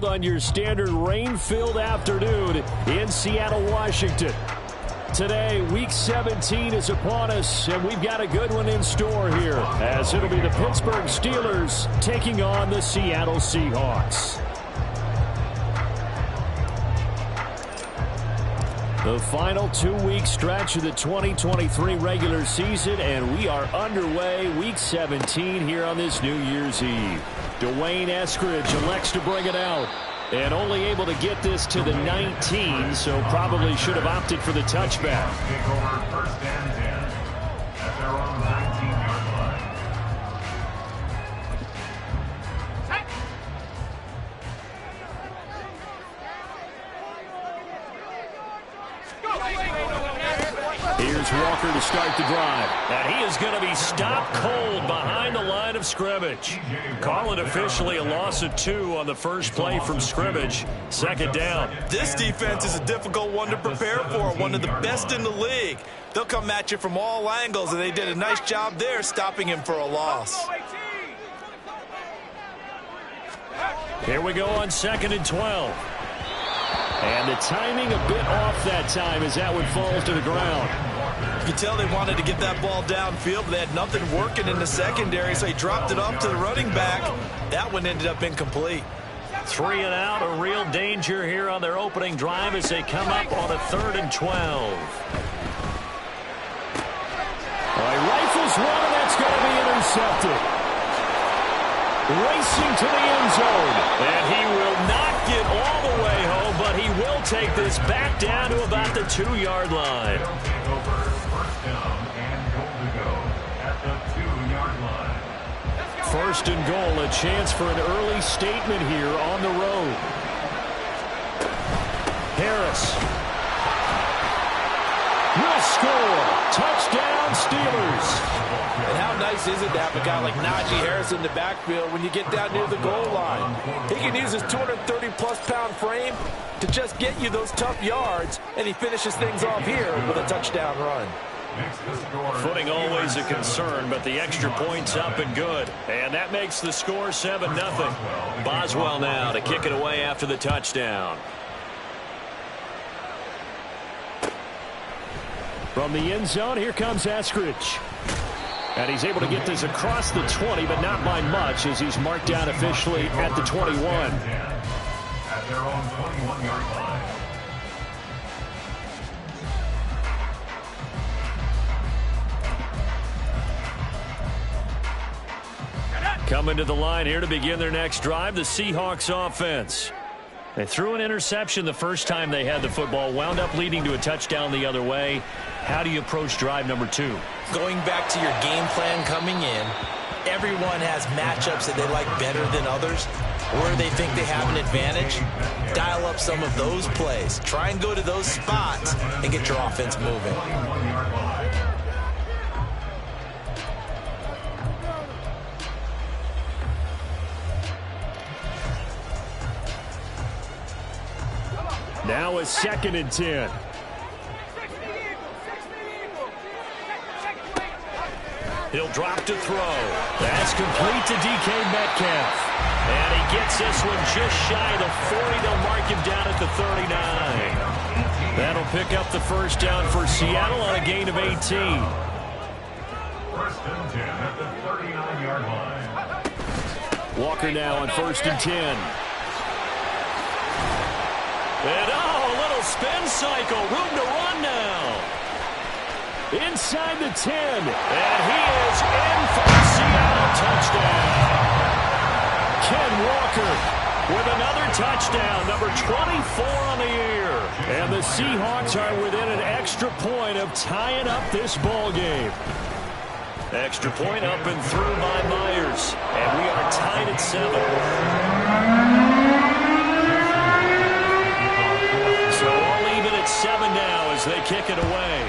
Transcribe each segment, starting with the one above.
field on your standard rain-filled afternoon in Seattle, Washington. Today, Week 17 is upon us, and we've got a good one in store here, as it'll be the Pittsburgh Steelers taking on the Seattle Seahawks. The final 2-week stretch of the 2023 regular season, and we are underway Week 17 here on this New Year's Eve. Dwayne Eskridge elects to bring it out, and only able to get this to the 19, so probably should have opted for the touchback. First and 10 at their own 19-yard line. Here's Walker to start the drive. And he is going to be stopped cold behind the line of scrimmage. Call it officially a loss of 2 on the first play from scrimmage. Second down. This defense is a difficult one to prepare for, one of the best in the league. They'll come at you from all angles, and they did a nice job there stopping him for a loss. Here we go on 2nd and 12. And the timing a bit off that time as that one falls to the ground. You can tell they wanted to get that ball downfield, but they had nothing working in the secondary, so he dropped it off to the running back. That one ended up incomplete. 3 and out, a real danger here on their opening drive as they come up on a 3rd and 12. Well, he rifles one, and that's going to be intercepted. Racing to the end zone, and he will not get all the way home, but he will take this back down to about the 2-yard line. First and goal, a chance for an early statement here on the road. Harris will score. Touchdown, Steelers. And how nice is it to have a guy like Najee Harris in the backfield when you get down near the goal line? He can use his 230-plus pound frame to just get you those tough yards, and he finishes things off here with a touchdown run. Footing always a concern, but the extra point's up and good. And that makes the score 7-0. Boswell now to kick it away after the touchdown. From the end zone, here comes Eskridge. And he's able to get this across the 20, but not by much, as he's marked down officially at the 21. At their own 21-yard line. Coming to the line here to begin their next drive, the Seahawks offense. They threw an interception the first time they had the football, wound up leading to a touchdown the other way. How do you approach drive number 2? Going back to your game plan coming in, everyone has matchups that they like better than others, where they think they have an advantage. Dial up some of those plays. Try and go to those spots and get your offense moving. Now a 2nd and 10. He'll drop to throw. That's complete to DK Metcalf. And he gets this one just shy of the 40. They'll mark him down at the 39. That'll pick up the first down for Seattle on a gain of 18. First and 10 at the 39-yard line. Walker now on 1st and 10. And a little spin cycle. Room to run now. Inside the 10. And he is in for the Seattle touchdown. Ken Walker with another touchdown, number 24 on the year. And the Seahawks are within an extra point of tying up this ball game. Extra point up and through by Myers. And we are tied at 7. So all even at 7 now as they kick it away.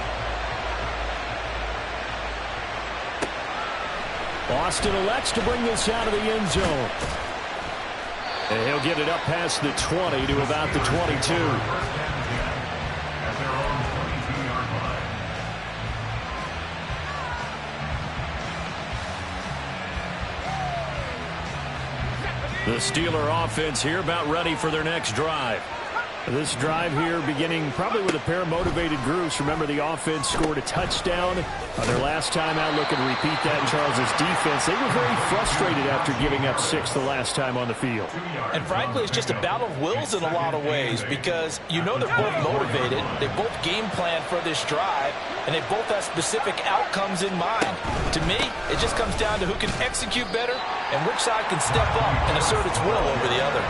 Austin elects to bring this out of the end zone. And he'll get it up past the 20 to about the 22. The Steeler offense here about ready for their next drive. This drive here beginning probably with a pair of motivated groups. Remember, the offense scored a touchdown on their last time out. Looking to repeat that in Charles's defense. They were very frustrated after giving up 6 the last time on the field. And frankly, it's just a battle of wills in a lot of ways because you know they're both motivated. They both game plan for this drive, and they both have specific outcomes in mind. To me, it just comes down to who can execute better and which side can step up and assert its will over the other.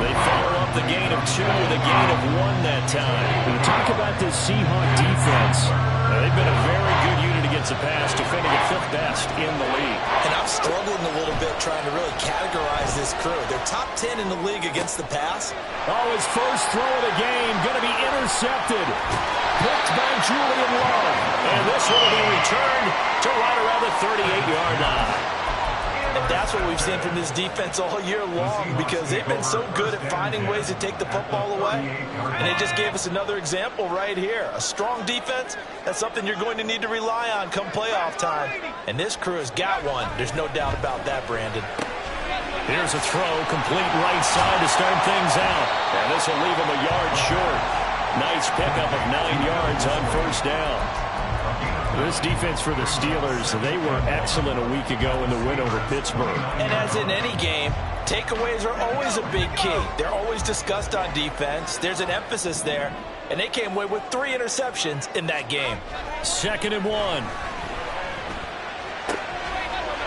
They follow up the gain of 2 with a gain of 1 that time. When you talk about this Seahawks defense, they've been a very good unit against the pass, defending at 5th best in the league. And I'm struggling a little bit trying to really categorize this crew. They're top 10 in the league against the pass. Oh, his first throw of the game going to be intercepted. Picked by Julian Love. And this one will be returned to right around the 38-yard line. And that's what we've seen from this defense all year long because they've been so good at finding ways to take the football away. And they just gave us another example right here. A strong defense, that's something you're going to need to rely on come playoff time. And this crew has got one. There's no doubt about that, Brandon. Here's a throw, complete right side to start things out. And this will leave him a yard short. Nice pickup of 9 yards on first down. This defense for the Steelers, they were excellent a week ago in the win over Pittsburgh. And as in any game, takeaways are always a big key. They're always discussed on defense. There's an emphasis there. And they came away with 3 interceptions in that game. 2nd and 1.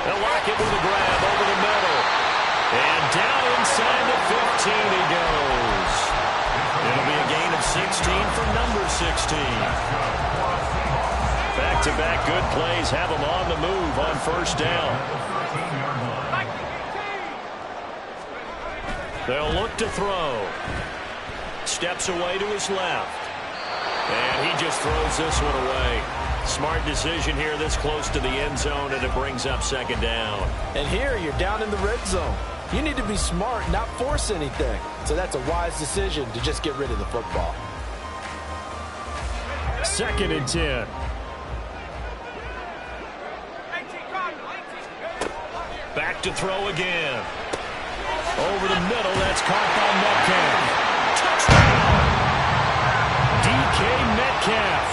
They'll lock it with a grab over the middle. And down inside the 15 he goes. It'll be a gain of 16 for number 16. Back-to-back good plays have him on the move on first down. They'll look to throw. Steps away to his left. And he just throws this one away. Smart decision here this close to the end zone, and it brings up 2nd down. And here you're down in the red zone. You need to be smart, not force anything. So that's a wise decision to just get rid of the football. 2nd and 10. Back to throw again. Over the middle, that's caught by Metcalf. Touchdown! DK Metcalf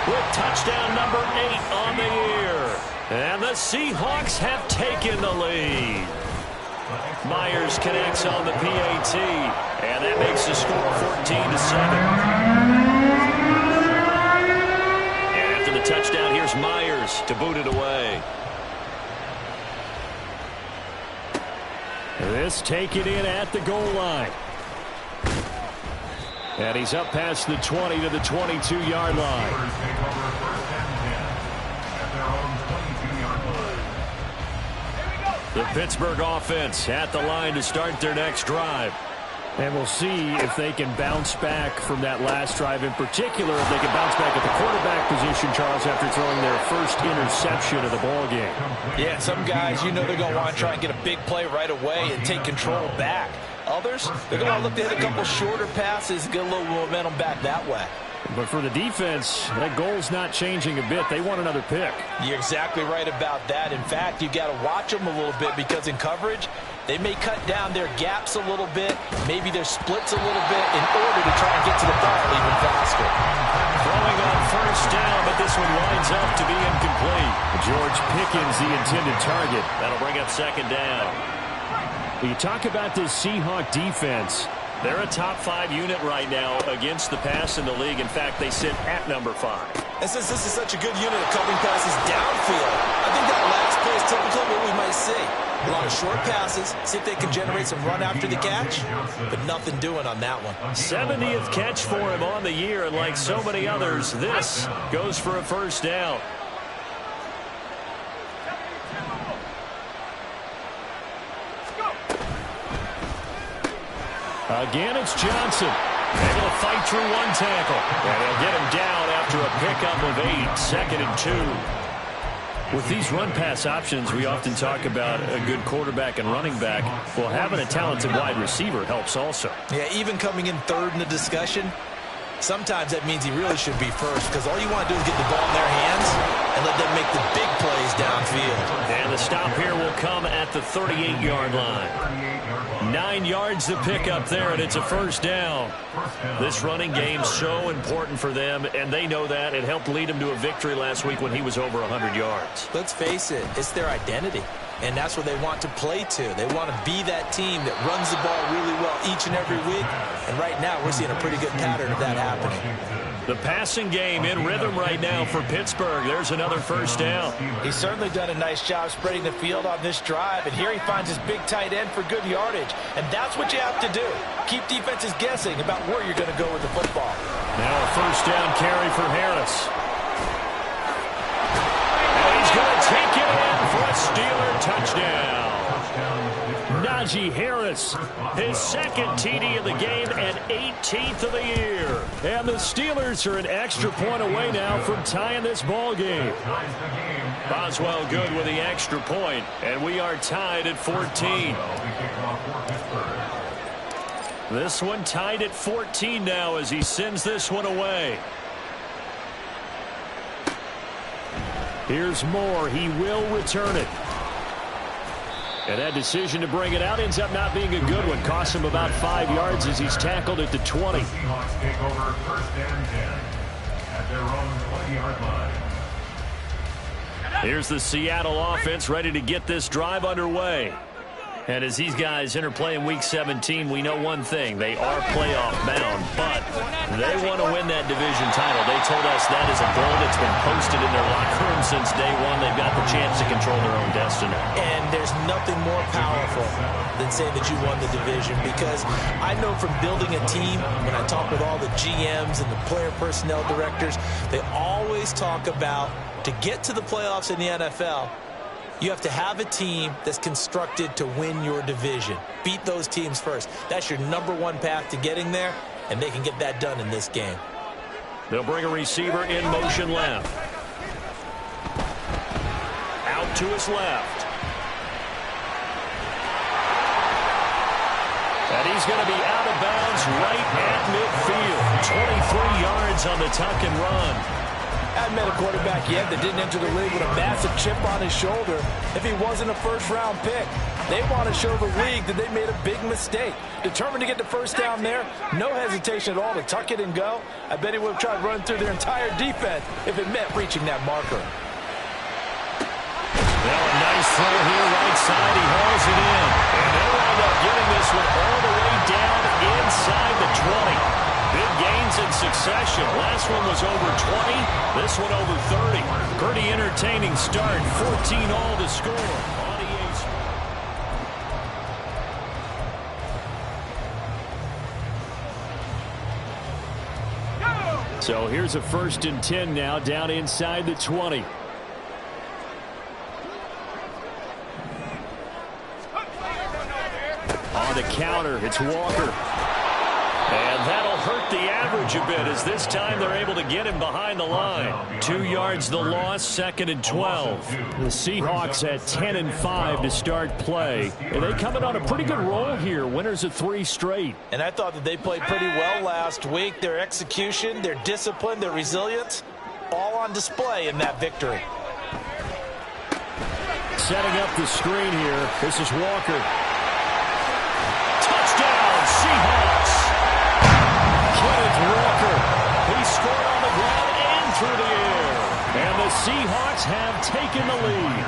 with touchdown number 8 on the year. And the Seahawks have taken the lead. Myers connects on the PAT, and that makes the score 14-7. And after the touchdown, here's Myers to boot it away. This taken in at the goal line. And he's up past the 20 to the 22-yard line. The Pittsburgh offense at the line to start their next drive. And we'll see if they can bounce back from that last drive. In particular, if they can bounce back at the quarterback position, Charles, after throwing their first interception of the ball game. Yeah, some guys, you know they're going to want to try and get a big play right away and take control back. Others, they're going to look to hit a couple shorter passes, get a little momentum back that way. But for the defense, that goal's not changing a bit. They want another pick. You're exactly right about that. In fact, you got to watch them a little bit because in coverage, they may cut down their gaps a little bit, maybe their splits a little bit in order to try and get to the ball even faster. Throwing on first down, but this one lines up to be incomplete. George Pickens, the intended target. That'll bring up 2nd down. You talk about this Seahawks defense. They're a top 5 unit right now against the pass in the league. In fact, they sit at number 5. And since this is such a good unit of covering passes downfield, I think that last play is typically what we might see. A lot of short passes, see if they can generate some run after the catch, but nothing doing on that one. 70th catch for him on the year, and like so many others, this goes for a first down. Again, it's Johnson. Able to fight through one tackle. And they'll get him down after a pickup of 8, 2nd and 2. With these run-pass options, we often talk about a good quarterback and running back. Well, having a talented wide receiver helps also. Yeah, even coming in 3rd in the discussion, sometimes that means he really should be first because all you want to do is get the ball in their hands. and let them make the big plays downfield. And the stop here will come at the 38-yard line. 9 yards to pick up there, and it's a first down. This running game's so important for them, and they know that. It helped lead them to a victory last week when he was over 100 yards. Let's face it, it's their identity, and that's what they want to play to. They want to be that team that runs the ball really well each and every week, and right now we're seeing a pretty good pattern of that happening. The passing game in rhythm right now for Pittsburgh. There's another first down. He's certainly done a nice job spreading the field on this drive, and here he finds his big tight end for good yardage. And that's what you have to do. Keep defenses guessing about where you're going to go with the football. Now a first down carry for Harris. And he's going to take it in for a Steeler touchdown. Najee Harris, his second TD of the game and 18th of the year. And the Steelers are an extra point away now from tying this ball game. Boswell good with the extra point, and we are tied at 14. This one tied at 14 now as he sends this one away. Here's Moore. He will return it. And that decision to bring it out ends up not being a good one. Costs him about 5 yards as he's tackled at the 20. Seahawks take over first and 10 at their own 20-yard line. Here's the Seattle offense ready to get this drive underway. And as these guys interplay in Week 17, we know one thing. They are playoff bound, but they want to win that division title. They told us that is a goal that's been posted in their locker room since day one. They've got the chance to control their own destiny. And there's nothing more powerful than saying that you won the division, because I know from building a team, when I talk with all the GMs and the player personnel directors, they always talk about, to get to the playoffs in the NFL, you have to have a team that's constructed to win your division. Beat those teams first. That's your #1 path to getting there, and they can get that done in this game. They'll bring a receiver in motion left. Out to his left. And he's going to be out of bounds right at midfield. 23 yards on the tuck and run. I met a quarterback yet that didn't enter the league with a massive chip on his shoulder if he wasn't a first-round pick. They want to show the league that they made a big mistake. Determined to get the first down there, no hesitation at all to tuck it and go. I bet he would have tried running through their entire defense if it meant reaching that marker. Well, a nice throw here right side. He hauls it in. And they'll wind up getting this one all the way down inside the 20. Big gains in succession. Last one was over 20. This one over 30. Pretty entertaining start. 14 all to score. On EA. So here's a 1st and 10 now down inside the 20. On the counter, it's Walker. And that'll hurt the average a bit as this time they're able to get him behind the line. 2 yards the loss, 2nd and 12. The Seahawks at 10 and 5 to start play. And they come in on a pretty good roll here. Winners of 3 straight. And I thought that they played pretty well last week. Their execution, their discipline, their resilience, all on display in that victory. Setting up the screen here. This is Walker. Touchdown, Seahawks. Kenneth Walker. He scored on the ground and through the air. And the Seahawks have taken the lead.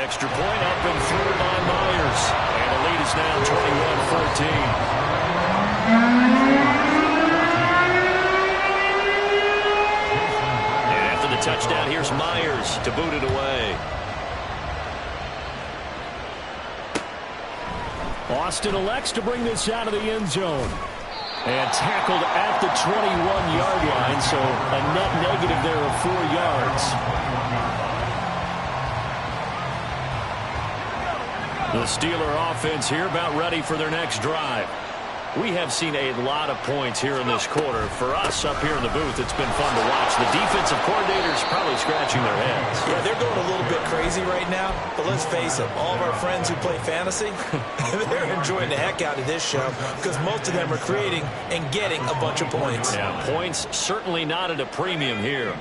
Extra point up and through by Myers. And the lead is now 21-14. And after the touchdown, here's Myers to boot it away. Austin elects to bring this out of the end zone. And tackled at the 21-yard line, so a net negative there of 4 yards. The Steeler offense here about ready for their next drive. We have seen a lot of points here in this quarter. For us up here in the booth, it's been fun to watch. The defensive coordinators probably scratching their heads. Yeah, they're going a little bit crazy right now, but let's face it, all of our friends who play fantasy, they're enjoying the heck out of this show because most of them are creating and getting a bunch of points. Yeah, points certainly not at a premium here.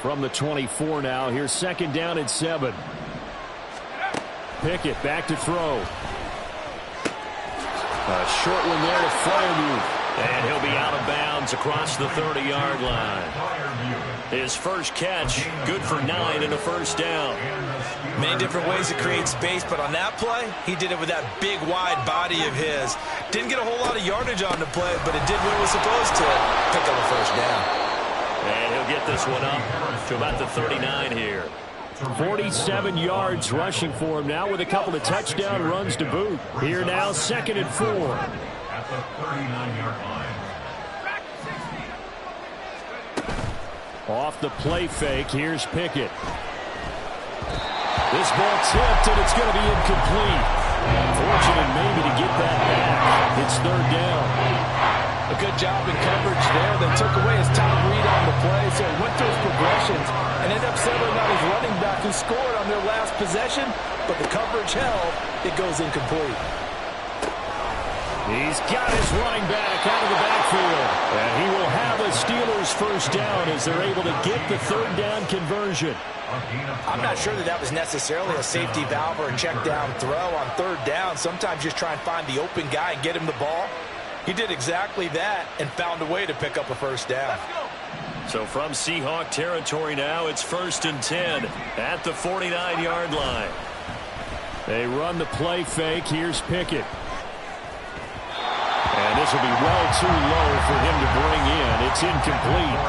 From the 24 now, here's second down and 7. Pickett back to throw. A short one there to Freiermuth. And he'll be out of bounds across the 30-yard line. His first catch, good for 9 and a first down. Many different ways to create space, but on that play, he did it with that big, wide body of his. Didn't get a whole lot of yardage on the play, but it did what it was supposed to. Pick up a first down. And he'll get this one up to about the 39 here. 47 yards rushing for him now with a couple of touchdown runs to boot. Here now, second and 4. At the 39-yard line. Off the play fake, here's Pickett. This ball tipped, and it's going to be incomplete. Fortunate maybe to get that back. It's third down. A good job in coverage there. They took away his top read on the play, so he went through his progressions and ended up settling on his running back who scored on their last possession, but the coverage held. It goes incomplete. He's got his running back out of the backfield. And he will have a Steelers first down as they're able to get the third down conversion. I'm not sure that was necessarily a safety valve or a check down throw on third down. Sometimes just try and find the open guy and get him the ball. He did exactly that and found a way to pick up a first down. So from Seahawk territory now, it's first and 10 at the 49-yard line. They run the play fake. Here's Pickett. And this will be well too low for him to bring in. It's incomplete.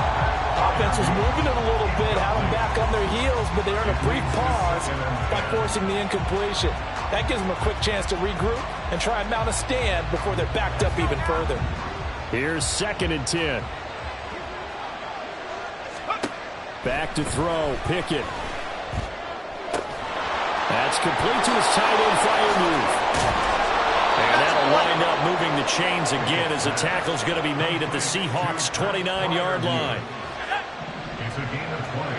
Offense was moving it a little bit, had them back on their heels, but they earned a brief pause by forcing the incompletion. That gives them a quick chance to regroup and try and mount a stand before they're backed up even further. Here's second and 10. Back to throw, Pickett. That's complete to his tight end, Freiermuth. And that'll wind up moving the chains again as a tackle's going to be made at the Seahawks' 29-yard line. It's a gain of 20.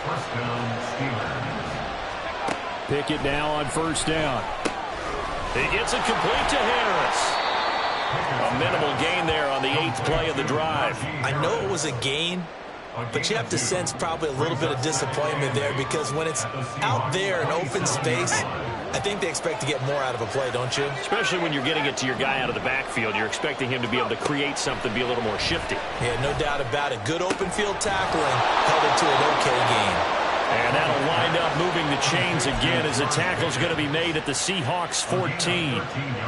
First down, Steelers. Pickett now on first down. He gets it complete to Harris. A minimal gain there on the 8th play of the drive. I know it was a gain, but you have to sense probably a little bit of disappointment there because when it's out there in open space, I think they expect to get more out of a play, don't you? Especially when you're getting it to your guy out of the backfield. You're expecting him to be able to create something, be a little more shifty. Yeah, no doubt about it. Good open field tackling held it to an okay gain. And that'll wind up moving the chains again as the tackle's going to be made at the Seahawks 14.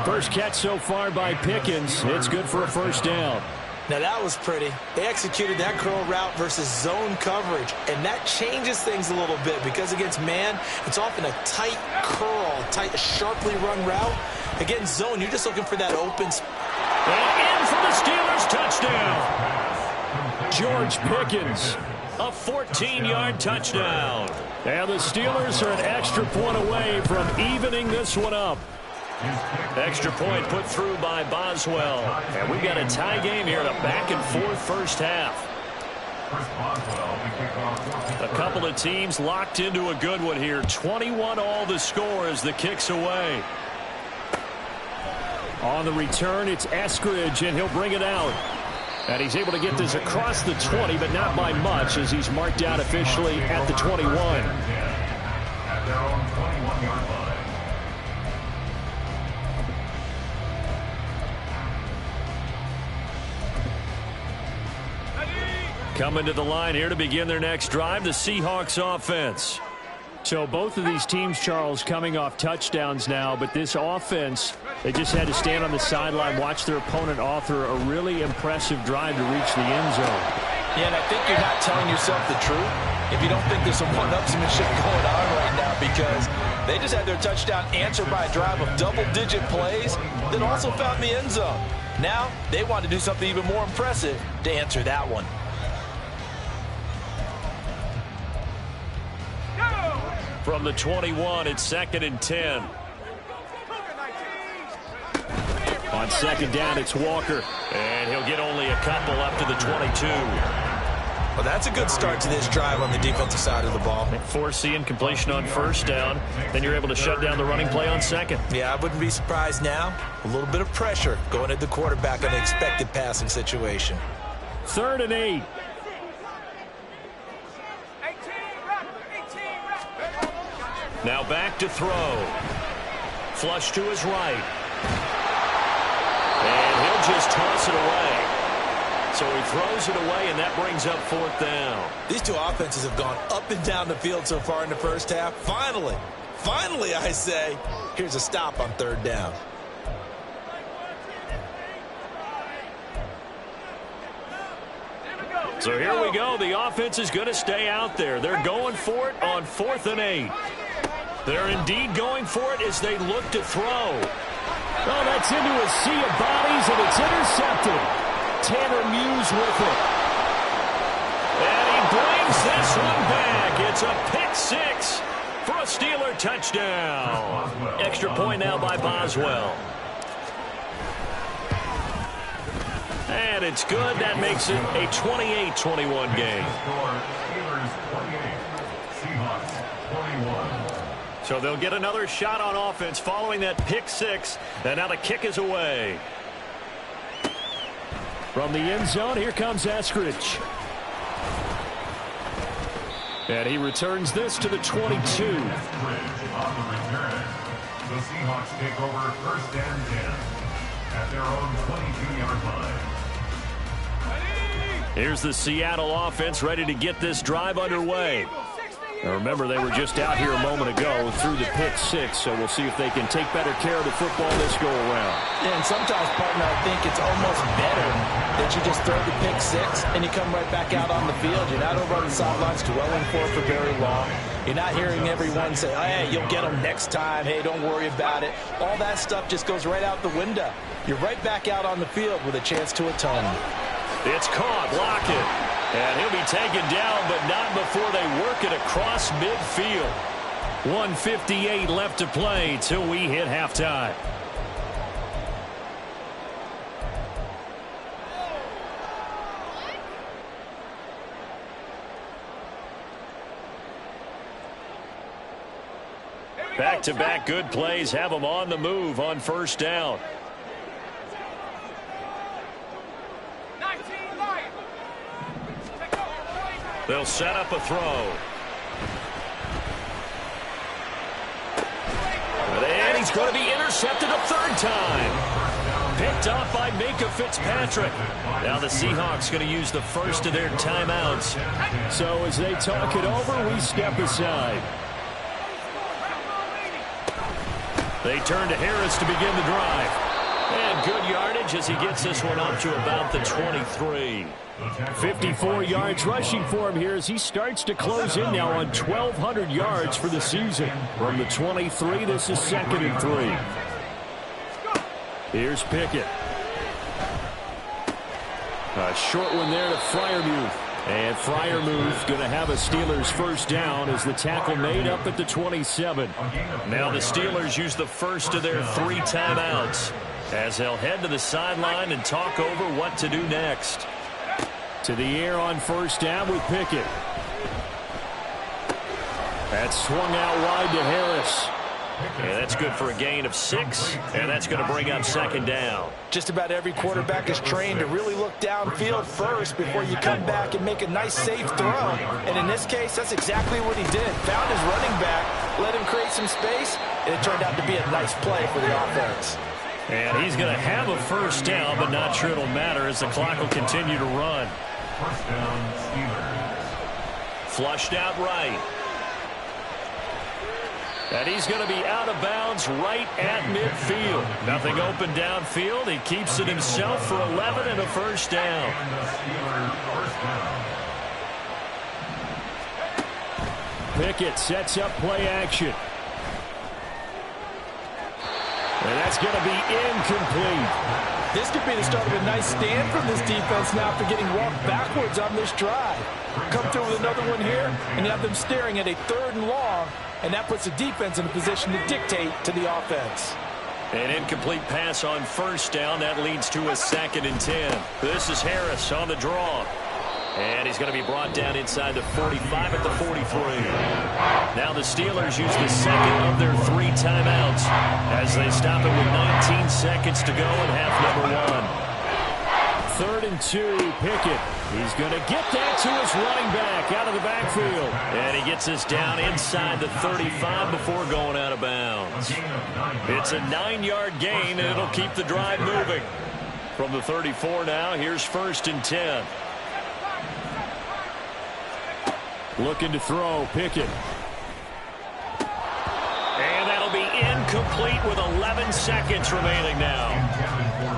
First catch so far by Pickens. It's good for a first down. Now that was pretty. They executed that curl route versus zone coverage, and that changes things a little bit because against man, it's often a tight curl, tight, sharply run route. Against zone, you're just looking for that open. And in for the Steelers touchdown. George Pickens, a 14-yard touchdown. And the Steelers are an extra point away from evening this one up. Extra point put through by Boswell. And we've got a tie game here in a back-and-forth first half. A couple of teams locked into a good one here. 21-all the score as the kick's away. On the return, it's Eskridge, and he'll bring it out. And he's able to get this across the 20, but not by much as he's marked out officially at the 21. At their own 21-yard line. Coming to the line here to begin their next drive, the Seahawks offense. So both of these teams, Charles, coming off touchdowns now, but this offense, they just had to stand on the sideline, watch their opponent author a really impressive drive to reach the end zone. Yeah, and I think you're not telling yourself the truth if you don't think there's some one-upsmanship going on right now because they just had their touchdown answered by a drive of double-digit plays that also found the end zone. Now they want to do something even more impressive to answer that one. From the 21, it's second and 10. On On second down, it's Walker. And he'll get only a couple up to the 22. Well, that's a good start to this drive on the defensive side of the ball. Forcing completion on first down. Then you're able to shut down the running play on second. Yeah, I wouldn't be surprised now. A little bit of pressure going at the quarterback on the expected passing situation. 3rd and 8. Now back to throw. Flush to his right. And he'll just toss it away. So he throws it away, and that brings up 4th down. These two offenses have gone up and down the field so far in the first half. Finally, I say, here's a stop on 3rd down. So here we go. The offense is going to stay out there. They're going for it on 4th and 8. They're indeed going for it as they look to throw. Oh, that's into a sea of bodies, and it's intercepted. Tanner Muse with it. And he brings this one back. It's a pick 6 for a Steeler touchdown. Extra point now by Boswell. And it's good. That makes it a 28-21 game. Steelers 28, Seahawks 21. So they'll get another shot on offense following that pick 6. And now the kick is away. From the end zone, here comes Eskridge. And he returns this to the 22. On the return, the Seahawks take over 1st and 10 at their own 22-yard line. Here's the Seattle offense ready to get this drive underway. Now remember, they were just out here a moment ago through the pick 6, so we'll see if they can take better care of the football this go around. Yeah, and sometimes, partner, I think it's almost better that you just throw the pick 6 and you come right back out on the field. You're not over on the sidelines dwelling for very long. You're not hearing everyone say, oh, hey, you'll get them next time. Hey, don't worry about it. All that stuff just goes right out the window. You're right back out on the field with a chance to atone. It's caught. Lockett. And he'll be taken down, but not before they work it across midfield. 1:58 left to play till we hit halftime. Back-to-back good plays have them on the move on first down. They'll set up a throw. And he's going to be intercepted a 3rd time. Picked off by Minka Fitzpatrick. Now the Seahawks going to use the first of their timeouts. So as they talk it over, we step aside. They turn to Harris to begin the drive. And good yardage as he gets this one up to about the 23. 54 yards rushing for him here as he starts to close in now on 1,200 yards for the season. From the 23, this is 2nd and 3. Here's Pickett. A short one there to Freiermuth. And Freiermuth going to have a Steelers first down as the tackle made up at the 27. Now the Steelers use the first of their 3 timeouts as they'll head to the sideline and talk over what to do next. To the air on first down with Pickett. That's swung out wide to Harris. And that's good for a gain of 6, and that's going to bring up 2nd down. Just about every quarterback is trained to really look downfield first before you come back and make a nice, safe throw. And in this case, that's exactly what he did. Found his running back, let him create some space, and it turned out to be a nice play for the offense. And he's going to have a first down, but not sure it'll matter as the clock will continue to run. First down, Steelers. Flushed out right. And he's going to be out of bounds right at midfield. Nothing open downfield. He keeps it himself for 11 and a first down. And the Steelers first down. Pickett sets up play action. And that's going to be incomplete. This could be the start of a nice stand from this defense now after getting walked backwards on this drive. Come through with another one here, and you have them staring at a 3rd and long, and that puts the defense in a position to dictate to the offense. An incomplete pass on first down. That leads to a 2nd and 10. This is Harris on the draw. And he's going to be brought down inside the 45 at the 43. Now the Steelers use the second of their 3 timeouts as they stop it with 19 seconds to go in half number 1. 3rd and 2, Pickett. He's going to get that to his running back out of the backfield. And he gets us down inside the 35 before going out of bounds. It's a 9-yard gain, and it'll keep the drive moving. From the 34 now, here's 1st and 10. Looking to throw, Pickett. And that'll be incomplete with 11 seconds remaining now.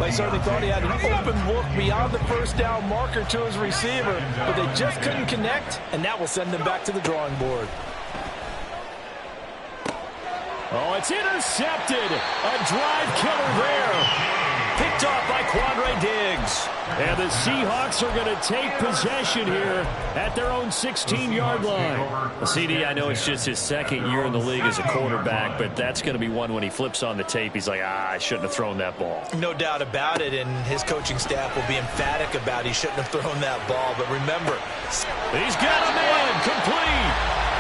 They certainly thought he had an open look beyond the first down marker to his receiver, but they just couldn't connect, and that will send them back to the drawing board. Oh, it's intercepted. A drive killer there. Picked off by Quandre Diggs. And the Seahawks are going to take possession here at their own 16-yard line. CD, I know it's just his 2nd year in the league as a quarterback, but that's going to be one when he flips on the tape. He's like, I shouldn't have thrown that ball. No doubt about it, and his coaching staff will be emphatic about he shouldn't have thrown that ball. But remember, he's got a man complete.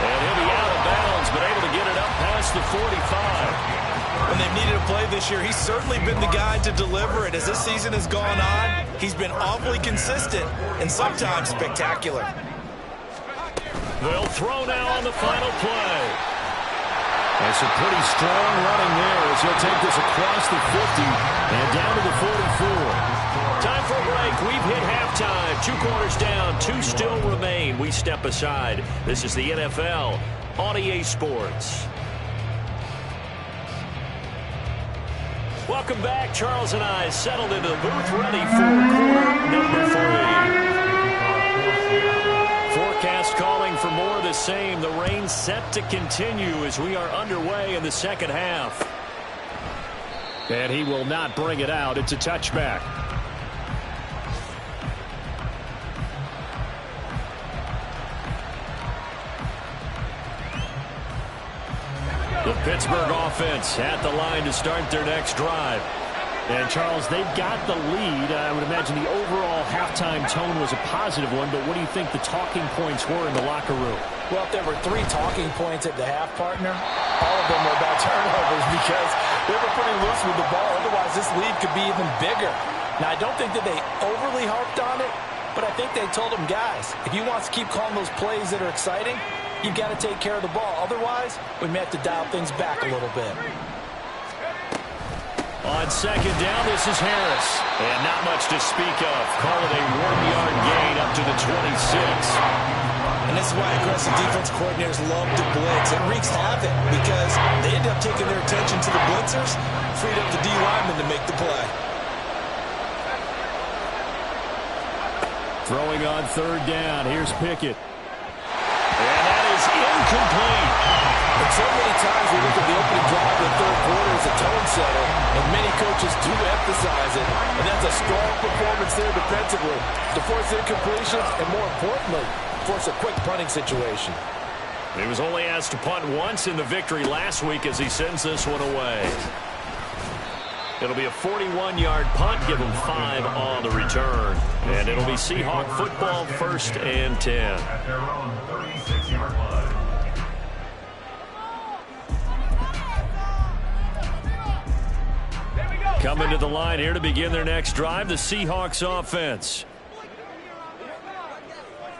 And he'll be out of bounds, but able to get it up past the 45. When they've needed a play this year, he's certainly been the guy to deliver it. As this season has gone on, he's been awfully consistent and sometimes spectacular. They'll throw now on the final play. That's a pretty strong running there as he'll take this across the 50 and down to the 44. Time for a break. We've hit halftime. 2 quarters down, 2 still remain. We step aside. This is the NFL on EA Sports. Welcome back. Charles and I settled into the booth, ready for quarter number 3. Forecast calling for more of the same. The rain set to continue as we are underway in the second half. And he will not bring it out. It's a touchback. The Pittsburgh offense at the line to start their next drive. And, Charles, they've got the lead. I would imagine the overall halftime tone was a positive one, but what do you think the talking points were in the locker room? Well, if there were 3 talking points at the half, partner, all of them were about turnovers because they were pretty loose with the ball. Otherwise, this lead could be even bigger. Now, I don't think that they overly harped on it, but I think they told them, guys, if you want to keep calling those plays that are exciting, you've got to take care of the ball. Otherwise, we may have to dial things back a little bit. On second down, this is Harris. And not much to speak of. Call it a 1-yard gain up to the 26. And this is why aggressive defense coordinators love to blitz. It wreaks havoc because they end up taking their attention to the blitzers, freed up the D lineman to make the play. Throwing on third down. Here's Pickett. And that is incomplete. And so many times we look at the opening drive of the third quarter as a tone setter, and many coaches do emphasize it. And that's a strong performance there defensively to force incompletions and, more importantly, force a quick punting situation. He was only asked to punt once in the victory last week as he sends this one away. It'll be a 41-yard punt, give him 5 on the return. And it'll be Seahawk football, 1st and 10. At their own 36-yard line. Coming to the line here to begin their next drive, the Seahawks offense.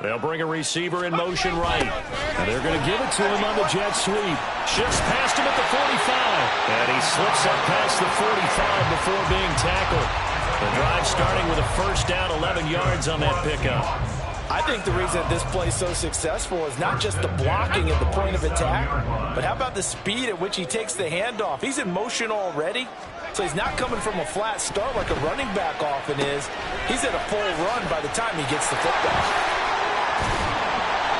They'll bring a receiver in motion right. And they're going to give it to him on the jet sweep. Shifts past him at the 45. And he slips up past the 45 before being tackled. The drive starting with a first down, 11 yards on that pickup. I think the reason that this play is so successful is not just the blocking at the point of attack, but how about the speed at which he takes the handoff? He's in motion already, so he's not coming from a flat start like a running back often is. He's at a full run by the time he gets the football.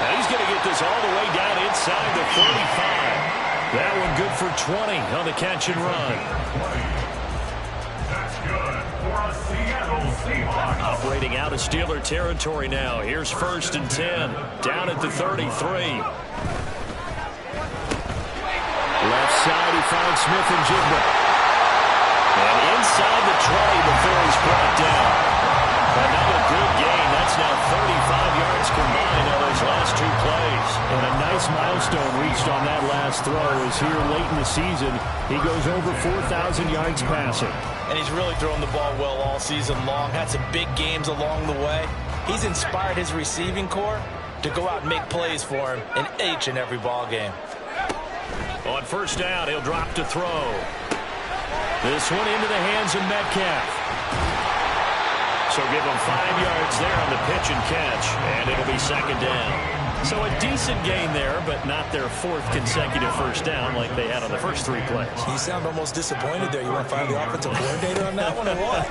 Now he's going to get this all the way down inside the 35. That one good for 20 on the catch and run. That's good for a Seattle Seahawks. Operating out of Steeler territory now. Here's 1st and 10. Down at the 33. Left side, he finds Smith and Jigba. milestone reached on that last throw as here late in the season, he goes over 4,000 yards passing. And he's really thrown the ball well all season long. Had some big games along the way. He's inspired his receiving corps to go out and make plays for him in each and every ball game. On first down, he'll drop to throw. This one into the hands of Metcalf. So give him 5 yards there on the pitch and catch, and it'll be second down. So a decent gain there, but not their 4th consecutive first down like they had on the first 3 plays. You sound almost disappointed there. You want to fire the offensive coordinator on that one or what?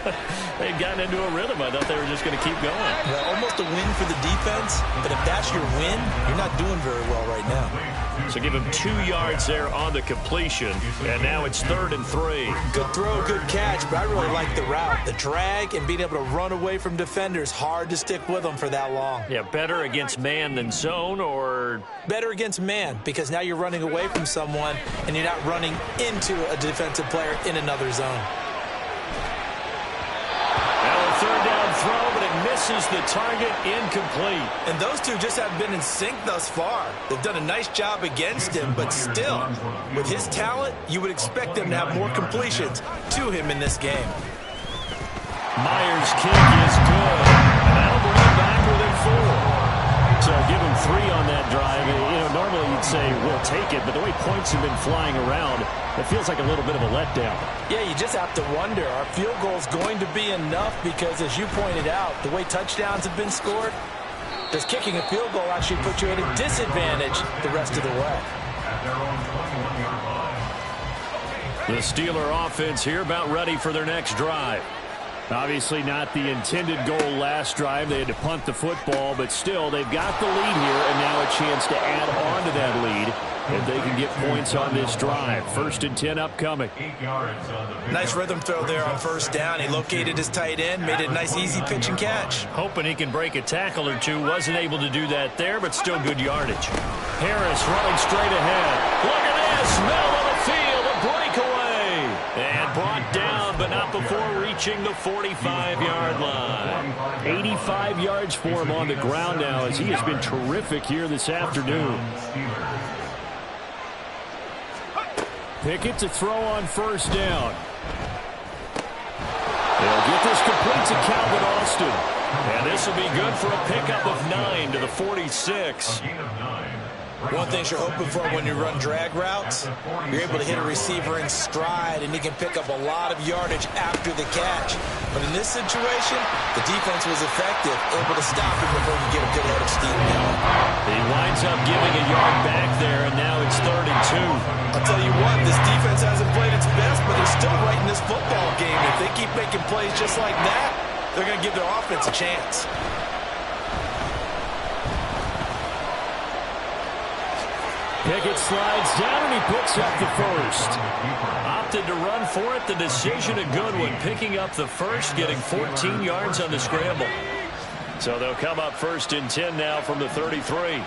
They'd gotten into a rhythm. I thought they were just going to keep going. Well, almost a win for the defense, but if that's your win, you're not doing very well right now. So give him 2 yards there on the completion, and now it's 3rd and 3. Good throw, good catch, but I really like the route. The drag and being able to run away from defenders, hard to stick with them for that long. Yeah, better against man than zone, or better against man, because now you're running away from someone and you're not running into a defensive player in another zone. Now a 3rd down throw, but it misses the target, incomplete. And those two just haven't been in sync thus far. They've done a nice job against him, but still, with his talent, you would expect them to have more completions to him in this game. Myers' kick is good, and that'll bring him back within 4. So give him 3 on that drive. Normally you'd say, we'll take it, but the way points have been flying around, it feels like a little bit of a letdown. Yeah, you just have to wonder, are field goals going to be enough? Because as you pointed out, the way touchdowns have been scored, does kicking a field goal actually put you at a disadvantage the rest of the way? The Steeler offense here about ready for their next drive. Obviously not the intended goal last drive. They had to punt the football, but still, they've got the lead here, and now a chance to add on to that lead if they can get points on this drive. 1st and 10 upcoming. Nice rhythm throw there on first down. He located his tight end, made it a nice easy pitch and catch. Hoping he can break a tackle or two. Wasn't able to do that there, but still good yardage. Harris running straight ahead. Look at this. Middle of the field, a breakaway. And brought down, but not before reaching the 45-yard line. 85 yards for him on the ground now as he has been terrific here this afternoon. Pickett to throw on first down. They'll get this complete to Calvin Austin. And this will be good for a pickup of 9 to the 46. One thing you're hoping for when you run drag routes, you're able to hit a receiver in stride, and he can pick up a lot of yardage after the catch. But in this situation, the defense was effective, able to stop him before you get a good head of steam going. He winds up giving a yard back there, and now it's 3rd and 2. I'll tell you what, this defense hasn't played its best, but they're still right in this football game. If they keep making plays just like that, they're going to give their offense a chance. Pickett slides down, and he picks up the 1st. Opted to run for it. The decision a good one. Picking up the 1st, getting 14 yards on the scramble. So they'll come up 1st and 10 now from the 33.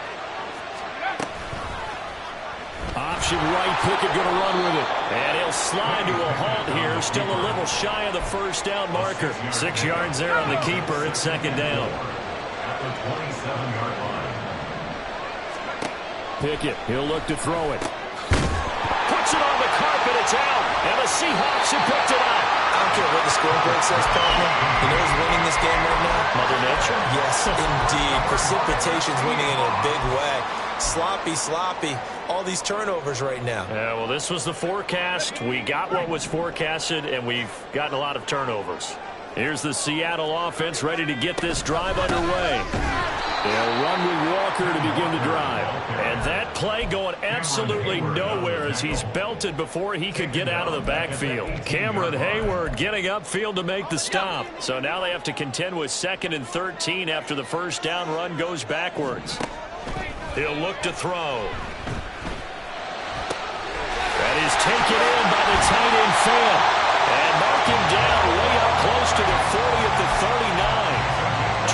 Option right, Pickett going to run with it. And he'll slide to a halt here. Still a little shy of the first down marker. 6 yards there on the keeper. It's 2nd down. At the 27-yard line. Pickett, he'll look to throw it. Puts it on the carpet, it's out. And the Seahawks have picked it up. I don't care what the scoreboard says, partner. You know who's winning this game right now? Mother Nature? Yes, indeed. Precipitation's winning in a big way. Sloppy. All these turnovers right now. Yeah, well, this was the forecast. We got what was forecasted, and we've gotten a lot of turnovers. Here's the Seattle offense ready to get this drive underway. They'll run with Walker to begin the drive. And that play going absolutely nowhere as he's belted before he could get out of the backfield. Cameron Hayward getting upfield to make the stop. So now they have to contend with 2nd and 13 after the first down run goes backwards. He'll look to throw. That is taken in by the tight end Fant. And mark him down way up close to the 40 at the 39.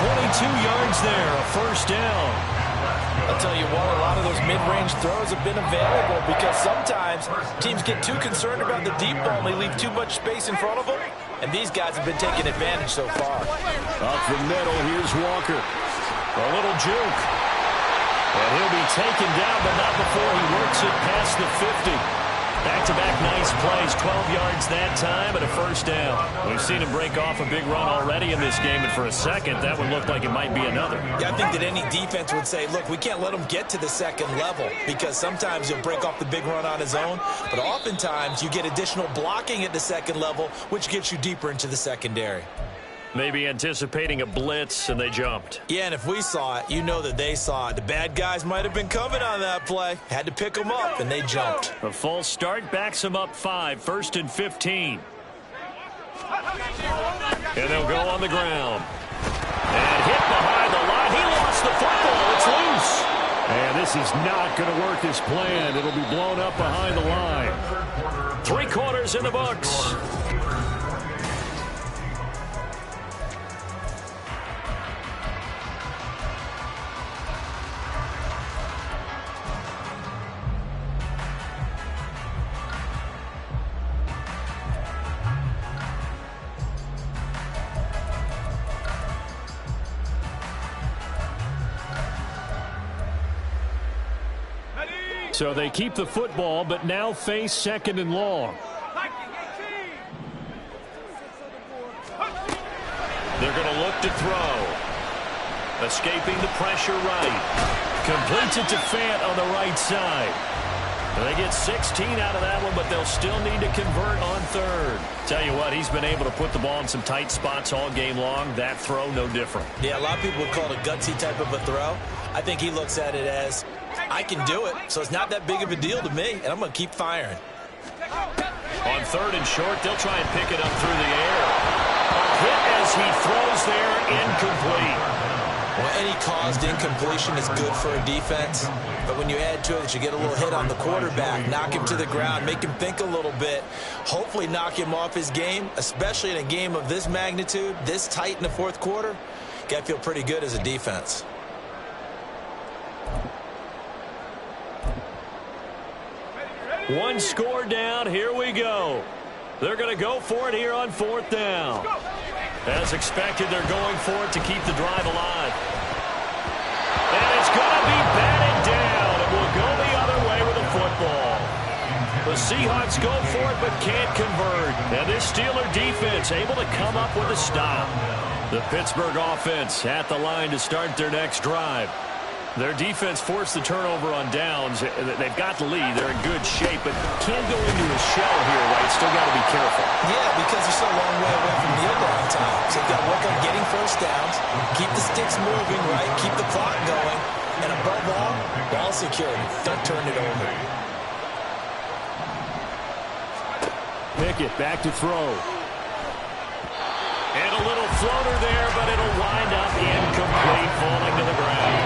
22 yards there, a first down. I'll tell you what, a lot of those mid-range throws have been available because sometimes teams get too concerned about the deep ball and they leave too much space in front of them. And these guys have been taking advantage so far. Up the middle, here's Walker. A little juke. And he'll be taken down, but not before he works it past the 50. Back-to-back nice plays, 12 yards that time and a first down. We've seen him break off a big run already in this game, and for a second, that would look like it might be another. Yeah, I think that any defense would say, look, we can't let him get to the second level because sometimes he'll break off the big run on his own, but oftentimes you get additional blocking at the second level, which gets you deeper into the secondary. Maybe anticipating a blitz, and they jumped. Yeah, and if we saw it, you know that they saw it. The bad guys might have been coming on that play. Had to pick them up, and they jumped. A false start backs them up 5, 1st and 15. And they'll go on the ground. And hit behind the line. He lost the football. It's loose. And this is not going to work as planned. It'll be blown up behind the line. 3 quarters in the books. So they keep the football, but now face 2nd and long. They're going to look to throw. Escaping the pressure right. Completes it to Fant on the right side. And they get 16 out of that one, but they'll still need to convert on 3rd. Tell you what, he's been able to put the ball in some tight spots all game long. That throw, no different. Yeah, a lot of people would call it a gutsy type of a throw. I think he looks at it as, I can do it, so it's not that big of a deal to me, and I'm going to keep firing. On 3rd and short, they'll try and pick it up through the air. A hit as he throws there, incomplete. Well, any caused incompletion is good for a defense, but when you add to it that you get a little hit on the quarterback, knock him to the ground, make him think a little bit, hopefully knock him off his game, especially in a game of this magnitude, this tight in the 4th quarter, got to feel pretty good as a defense. One score down. Here we go. They're going to go for it here on 4th down. As expected, they're going for it to keep the drive alive. And it's going to be batted down. It will go the other way with the football. The Seahawks go for it but can't convert. And this Steeler defense able to come up with a stop. The Pittsburgh offense at the line to start their next drive. Their defense forced the turnover on downs. They've got the lead. They're in good shape, but can't go into a shell here, right? Still got to be careful. Yeah, because they're still a long way away from kneel down time. So they've got to work on getting first downs, keep the sticks moving, right? Keep the clock going. And above all, ball security. Don't turn it over. Pickett back to throw. And a little floater there, but it'll wind up incomplete, falling to the ground.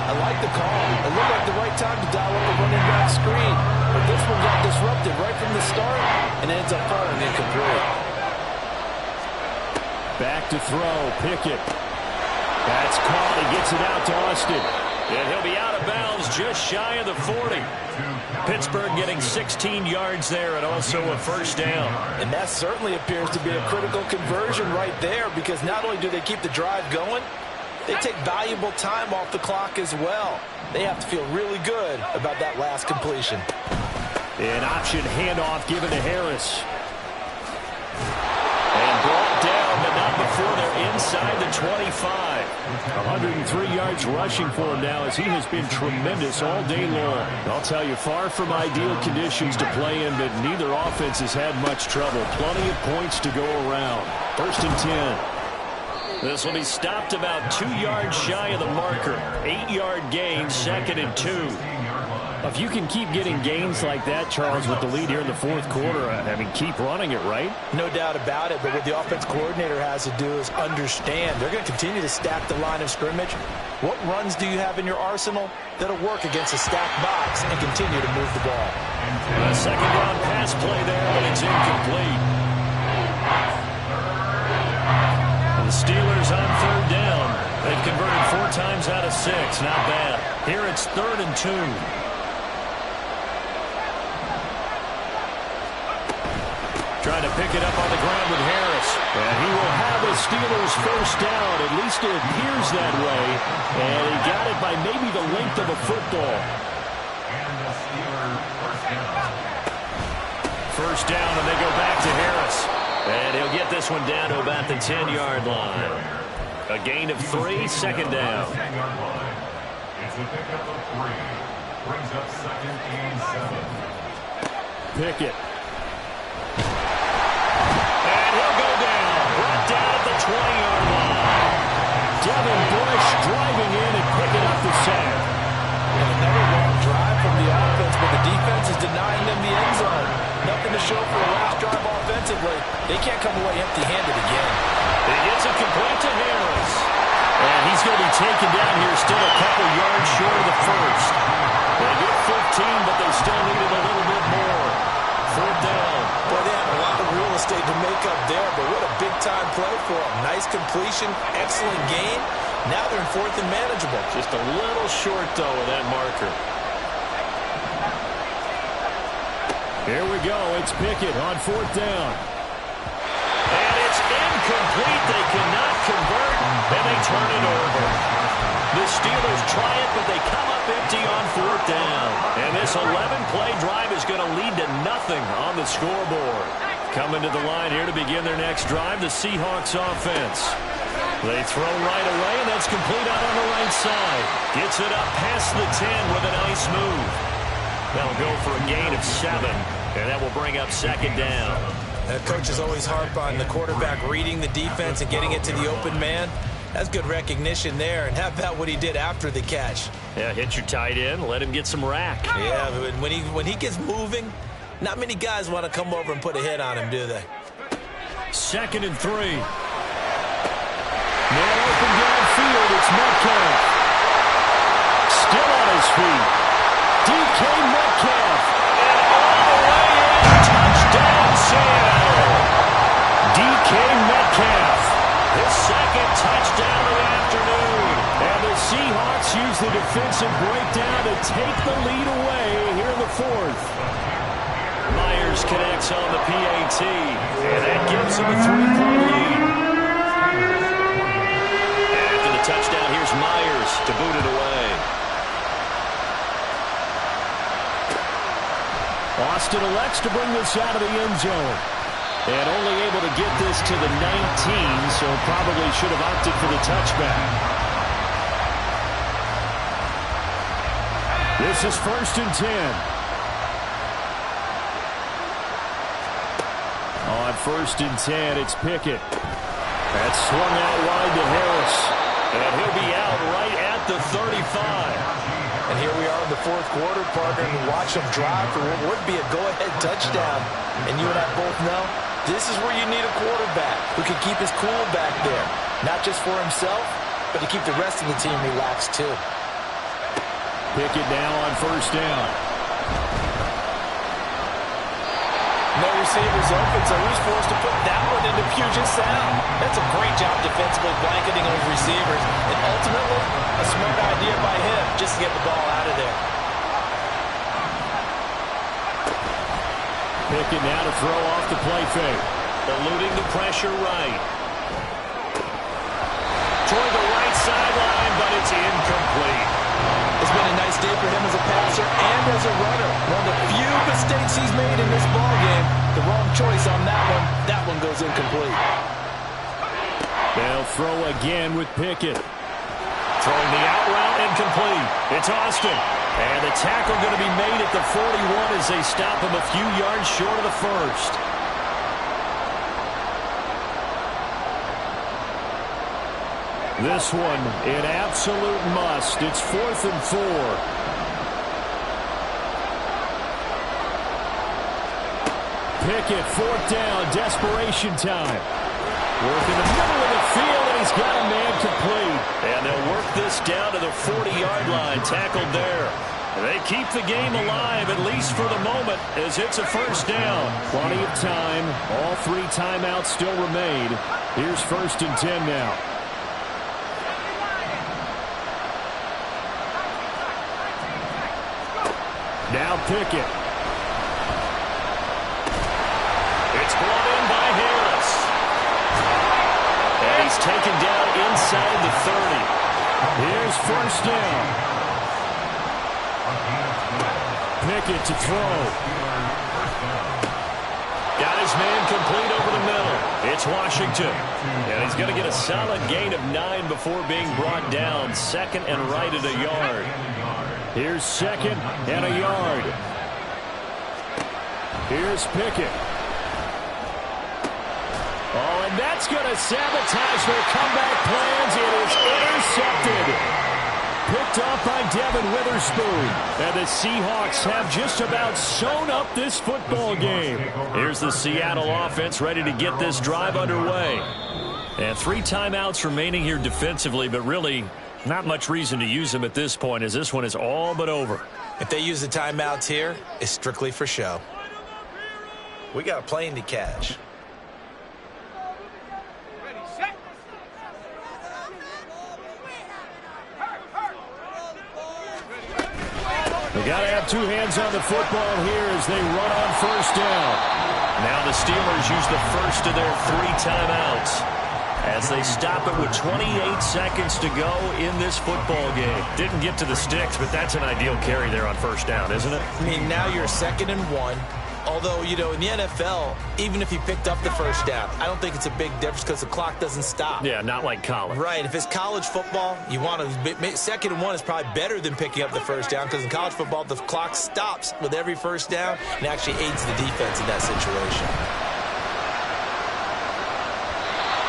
I like the call. It looked like the right time to dial up the running back screen. But this one got disrupted right from the start and ends up falling incomplete. Back to throw. Pickett. That's caught. He gets it out to Austin. And he'll be out of bounds just shy of the 40. Pittsburgh getting 16 yards there and also a first down. And that certainly appears to be a critical conversion right there because not only do they keep the drive going, they take valuable time off the clock as well. They have to feel really good about that last completion. An option handoff given to Harris. And brought down, but not before they're inside the 25. 103 yards rushing for him now as he has been tremendous all day long. I'll tell you, far from ideal conditions to play in, but neither offense has had much trouble. Plenty of points to go around. 1st and 10. This will be stopped about 2 yards shy of the marker. 8-yard gain, 2nd and 2. If you can keep getting gains like that, Charles, with the lead here in the 4th quarter, I mean, keep running it, right? No doubt about it, but what the offense coordinator has to do is understand. They're going to continue to stack the line of scrimmage. What runs do you have in your arsenal that'll work against a stacked box and continue to move the ball? A 2nd down pass play there, but it's incomplete. The Steelers on 3rd down. They've converted 4 times out of 6. Not bad. Here it's 3rd and 2. Trying to pick it up on the ground with Harris. And he will have a Steelers first down. At least it appears that way. And he got it by maybe the length of a football. And the Steelers first down. First down, and they go back to Harris. And he'll get this one down to about the 10-yard line. A gain of 3, second down. 10-yard line. It's a pickup of 3. Brings up second and 7. Pickett. And he'll go down. Brought down at the 20-yard line. Devin Bush driving in and picking up the sack. Another long drive from the offense, but the defense is denying them the end zone. Nothing to show for a last drive offensively. They can't come away empty-handed again. He gets it complete to Harris. And he's going to be taken down here, still a couple yards short of the first. They get 15, but they still needed a little bit more. Fourth down. Boy, they have a lot of real estate to make up there, but what a big-time play for them. Nice completion, excellent gain. Now they're in fourth and manageable. Just a little short, though, of that marker. Here we go. It's Pickett on fourth down. And it's incomplete. They cannot convert, and they turn it over. The Steelers try it, but they come up empty on fourth down. And this 11-play drive is going to lead to nothing on the scoreboard. Coming to the line here to begin their next drive, the Seahawks offense. They throw right away, and that's complete out on the right side. Gets it up past the 10 with a nice move. That'll go for a gain of 7, and that will bring up second down. Coaches always harp on the quarterback reading the defense and getting it to the open man. That's good recognition there, and how about what he did after the catch? Yeah, hit your tight end, let him get some rack. Yeah, but when he gets moving, not many guys want to come over and put a hit on him, do they? Second and 3. Man open downfield, it's Metcalf. Still on his feet. DK Metcalf. And all the way in. Touchdown, Seattle. DK Metcalf. His second touchdown of the afternoon. And the Seahawks use the defensive breakdown to take the lead away here in the fourth. Myers connects on the PAT. And that gives him a 3-point lead. After the touchdown, here's Myers to boot it away. Austin elects to bring this out of the end zone. And only able to get this to the 19, so probably should have opted for the touchback. This is first and 10. On first and 10, it's Pickett. That's swung out wide to Harris. And he'll be out right at the 35. And here we are in the fourth quarter, partner, and watch them drive for what would be a go-ahead touchdown. And you and I both know this is where you need a quarterback who can keep his cool back there. Not just for himself, but to keep the rest of the team relaxed too. Pickett now on first down. No receivers open, so he's forced to put that one into Puget Sound. That's a great job defensively blanketing those receivers. And ultimately, a smart idea by him just to get the ball out of there. Pickett now to throw off the play fake. Eluding the pressure right. Toward the right sideline, but it's incomplete. It's been a nice day for him as a passer and as a runner. One of the few mistakes he's made in this ballgame. The wrong choice on that one. That one goes incomplete. They'll throw again with Pickett. Throwing the out route incomplete. It's Austin. And the tackle going to be made at the 41 as they stop him a few yards short of the first. This one, an absolute must. It's 4th and 4. Pickett, fourth down, desperation time. Work in the middle of the field, and he's got a man complete. And they'll work this down to the 40-yard line, tackled there. They keep the game alive, at least for the moment, as it's a first down. Plenty of time. All 3 timeouts still remain. Here's first and 10 now. Now Pickett. It's brought in by Harris. And first down. Pickett to throw. Got his man complete over the middle. It's Washington. And he's going to get a solid gain of 9 before being brought down. Second and right at a yard. Here's second and a yard. Here's Pickett. Oh, and that's going to sabotage their comeback plans. It is intercepted. Picked off by Devin Witherspoon. And the Seahawks have just about sewn up this football game. Here's the Seattle offense ready to get this drive underway. And 3 timeouts remaining here defensively, but really not much reason to use them at this point, as this one is all but over. If they use the timeouts here, it's strictly for show. We got a plane to catch. They got to have 2 hands on the football here as they run on first down. Now the Steelers use the first of their 3 timeouts as they stop it with 28 seconds to go in this football game. Didn't get to the sticks, but that's an ideal carry there on first down, isn't it? I mean, now you're 2nd and 1. Although, you know, in the NFL, even if you picked up the first down, I don't think it's a big difference because the clock doesn't stop. Yeah, not like college. Right. If it's college football, you want to 2nd and 1 is probably better than picking up the first down because in college football, the clock stops with every first down and actually aids the defense in that situation.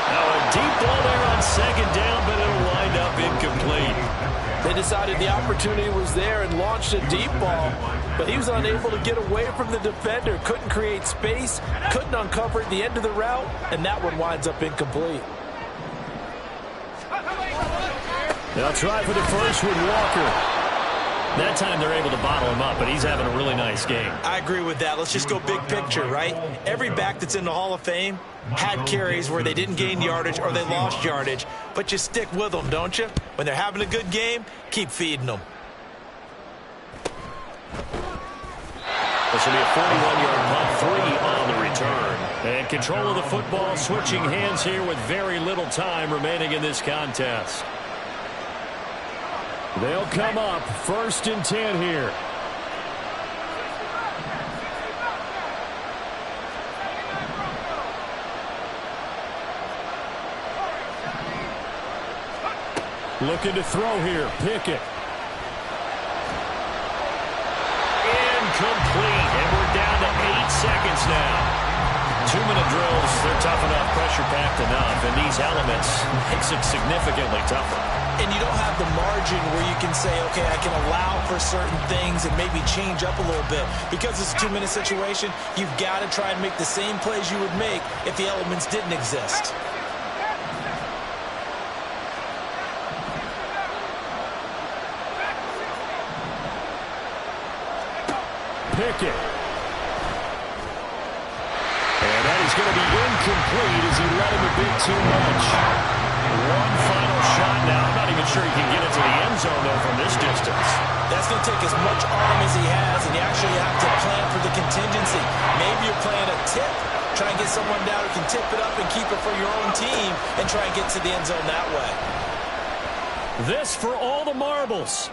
Now a deep ball there on 2nd down, but it'll wind up incomplete. They decided the opportunity was there and launched a deep ball, but he was unable to get away from the defender, couldn't create space, couldn't uncover at the end of the route, and that one winds up incomplete. They'll try for the first with Walker. That time they're able to bottle him up, but he's having a really nice game. I agree with that. Let's just go big picture, right? Every back that's in the Hall of Fame had carries where they didn't gain yardage or they lost yardage, but you stick with them, don't you? When they're having a good game, keep feeding them. This will be a 41-yard punt, 3 on the return. And control of the football, switching hands here with very little time remaining in this contest. They'll come up 1st and 10 here. Looking to throw here. Pickett. Incomplete. And we're down to 8 seconds now. 2-minute drills, they're tough enough, pressure-packed enough, and these elements makes it significantly tougher. And you don't have the margin where you can say, okay, I can allow for certain things and maybe change up a little bit. Because it's a 2-minute situation, you've got to try and make the same plays you would make if the elements didn't exist. Pickett. And that is going to be incomplete as he let him a bit too much. One final shot now. I'm not even sure he can get into the end zone, though, from this distance. That's going to take as much arm as he has, and you actually have to plan for the contingency. Maybe you're playing a tip. Try and get someone down who can tip it up and keep it for your own team and try and get to the end zone that way. This for all the marbles.